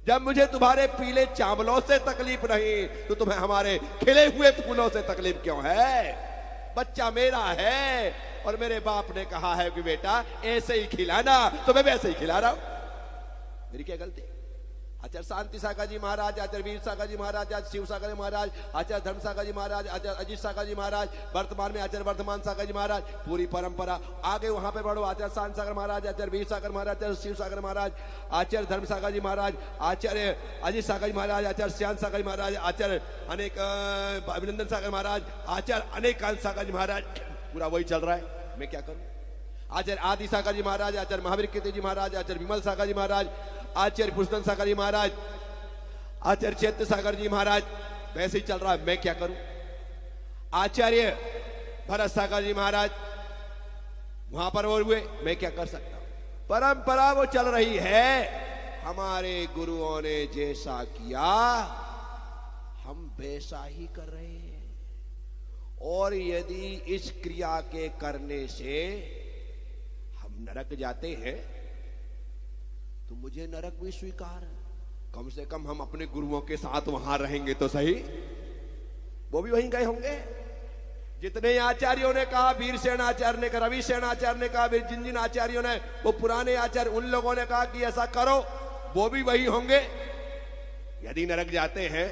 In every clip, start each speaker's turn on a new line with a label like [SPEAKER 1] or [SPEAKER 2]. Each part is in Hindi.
[SPEAKER 1] जब मुझे तुम्हारे पीले चावलों से तकलीफ नहीं तो तुम्हें हमारे खिले हुए फूलों से तकलीफ क्यों है? बच्चा मेरा है और मेरे बाप ने कहा है कि बेटा ऐसे ही खिलाना, तो मैं वैसे ही खिला रहा हूं। मेरी क्या गलती? आचार्य शांति सागर जी महाराज, आचार्य वीर सागर जी महाराज, आचार्य शिव सागर महाराज, आचार्य धर्म सागर जी महाराज, आचार्य अजीत सागर जी महाराज, वर्तमान में आचार्य वर्धमान सागर जी महाराज, पूरी परंपरा आगे वहां पे बढ़ो। आचार्य शांत सागर महाराज, आचार्य वीर सागर महाराज, आचार्य शिव सागर महाराज, आचार्य धर्म सागर जी महाराज, आचार्य अजीत सागर जी महाराज, आचार्य श्याम सागर महाराज, आचार्य अनेक अभिनंदन सागर महाराज, आचार्य अनेक सागर जी महाराज, पूरा वही चल रहा है। मैं क्या करूं? आचार्य आदि सागर जी महाराज, आचार्य महावीर कीर्ति जी महाराज, आचार्य विमल सागर जी महाराज, आचार्य पुष्पन सागर जी महाराज, आचार्य चैत्य सागर जी महाराज, वैसे ही चल रहा है। मैं क्या करूं? आचार्य भरत सागर जी महाराज वहां पर वो हुए, मैं क्या कर सकता हूं? परंपरा वो चल रही है। हमारे गुरुओं ने जैसा किया हम वैसा ही कर रहे हैं। और यदि इस क्रिया के करने से हम नरक जाते हैं तो मुझे नरक भी स्वीकार है। कम से कम हम अपने गुरुओं के साथ वहां रहेंगे तो सही। वो भी वहीं गए होंगे। जितने आचार्यों ने कहा, वीर सेन आचार्य ने कहा, रवि सेन आचार्य ने कहा, जिन जिन आचार्यों ने, वो पुराने आचार्य, उन लोगों ने कहा कि ऐसा करो, वो भी वही होंगे। यदि नरक जाते हैं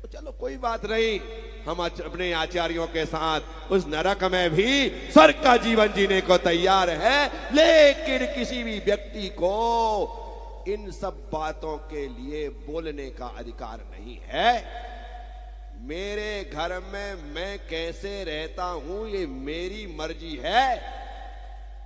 [SPEAKER 1] तो चलो कोई बात नहीं, हम अपने आचार्यों के साथ उस नरक में भी स्वर्ग का जीवन जीने को तैयार है। लेकिन किसी भी व्यक्ति को इन सब बातों के लिए बोलने का अधिकार नहीं है। मेरे घर में मैं कैसे रहता हूं ये मेरी मर्जी है।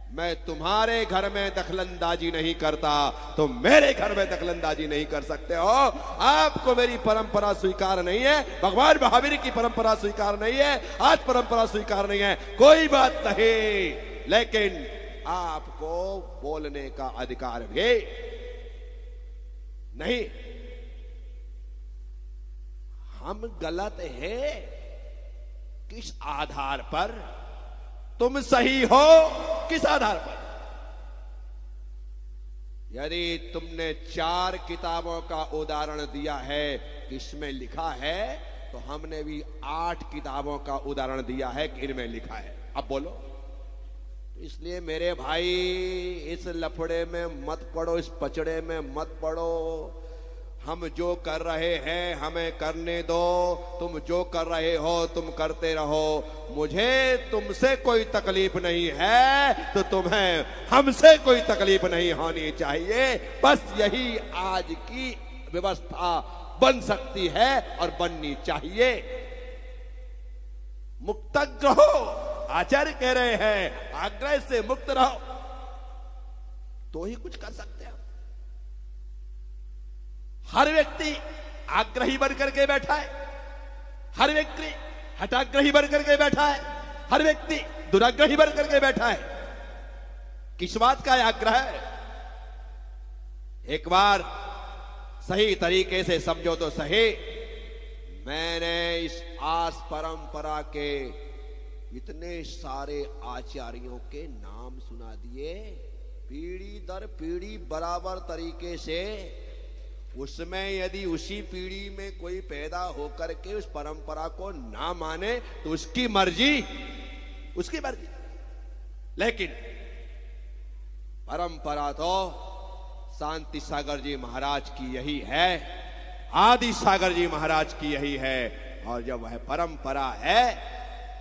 [SPEAKER 1] मैं तुम्हारे घर में दखलंदाजी नहीं करता, तो मेरे घर में दखलंदाजी नहीं कर सकते हो। आपको मेरी परंपरा स्वीकार नहीं है, भगवान महावीर की परंपरा स्वीकार नहीं है, आज परंपरा स्वीकार नहीं है, कोई बात नहीं। लेकिन आपको बोलने का अधिकार भी नहीं। हम गलत हैं किस आधार पर? तुम सही हो किस आधार पर? यदि तुमने 4 किताबों का उदाहरण दिया है इसमें लिखा है, तो हमने भी 8 किताबों का उदाहरण दिया है कि इनमें लिखा है। अब बोलो। इसलिए मेरे भाई इस लफड़े में मत पड़ो, इस पचड़े में मत पड़ो। हम जो कर रहे हैं हमें करने दो, तुम जो कर रहे हो तुम करते रहो। मुझे तुमसे कोई तकलीफ नहीं है तो तुम्हें हमसे कोई तकलीफ नहीं होनी चाहिए। बस यही आज की व्यवस्था बन सकती है और बननी चाहिए। मुक्त रहो, आचार्य कह रहे हैं, आग्रह से मुक्त रहो तो ही कुछ कर सकते हैं। हर व्यक्ति आग्रही बनकर के बैठा है, हर व्यक्ति हठाग्रही बनकर के बैठा है, हर व्यक्ति दुराग्रही बनकर के बैठा है। किस बात का आग्रह है? एक बार सही तरीके से समझो तो सही। मैंने इस आस परंपरा के इतने सारे आचार्यों के नाम सुना दिए, पीढ़ी दर पीढ़ी बराबर तरीके से। उसमें यदि उसी पीढ़ी में कोई पैदा होकर के उस परंपरा को ना माने तो उसकी मर्जी, उसकी मर्जी। लेकिन परंपरा तो शांति सागर जी महाराज की यही है, आदि सागर जी महाराज की यही है। और जब वह परंपरा है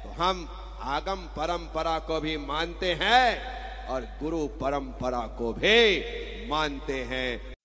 [SPEAKER 1] तो हम आगम परंपरा को भी मानते हैं और गुरु परंपरा को भी मानते हैं।